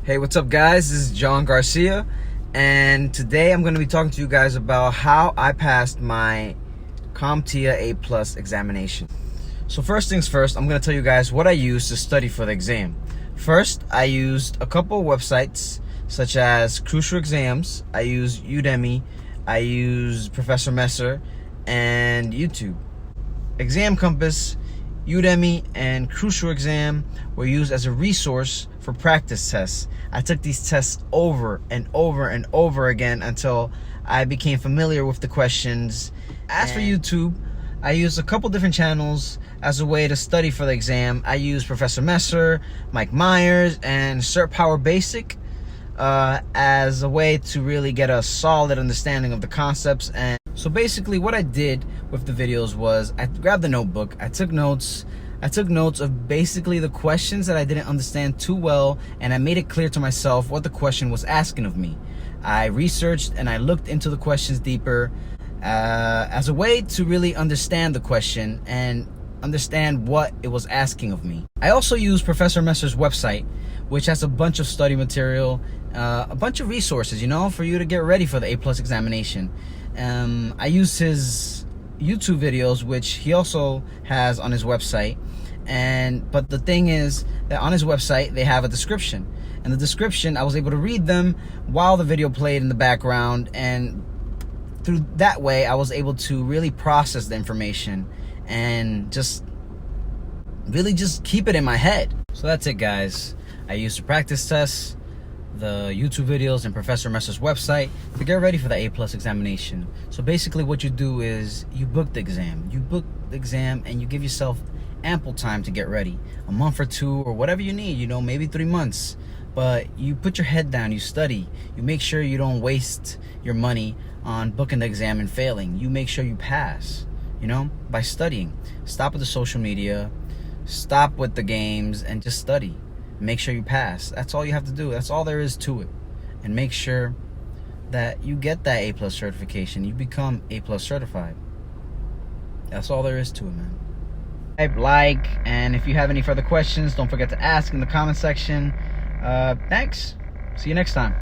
Hey, what's up guys? This is John Garcia, and today I'm going to be talking to you guys about how I passed my CompTIA A+ examination. So first things first, I'm going to tell you guys what I used to study for the exam. First, I used a couple of websites such as Crucial Exams, I used Udemy, I used Professor Messer, and YouTube. Exam Compass, Udemy, and Crucial Exam were used as a resource for practice tests. I took these tests over and over and over again until I became familiar with the questions. As for YouTube, I used a couple different channels as a way to study for the exam. I used Professor Messer, Mike Myers, and Cert Power Basic as a way to really get a solid understanding of the concepts. And so basically what I did with the videos was I grabbed a notebook, I took notes of basically the questions that I didn't understand too well, and I made it clear to myself what the question was asking of me. I researched and I looked into the questions deeper as a way to really understand the question and understand what it was asking of me. I also used Professor Messer's website, which has a bunch of study material, a bunch of resources, for you to get ready for the A+ examination. I used his YouTube videos, which he also has on his website, but the thing is that on his website they have a description, and the description I was able to read them while the video played in the background, and through that way I was able to really process the information and just keep it in my head. So that's it guys. I used the practice tests, the YouTube videos, and Professor Messer's website to get ready for the A+ examination. So basically what you do is you book the exam. And you give yourself ample time to get ready. A month or two or whatever you need, maybe 3 months. But you put your head down, you study. You make sure you don't waste your money on booking the exam and failing. You make sure you pass, by studying. Stop with the social media, stop with the games, and just study. Make sure you pass. That's all you have to do. That's all there is to it. And make sure that you get that A+ certification. You become A+ certified. That's all there is to it, man. Like, and if you have any further questions, don't forget to ask in the comment section. Thanks. See you next time.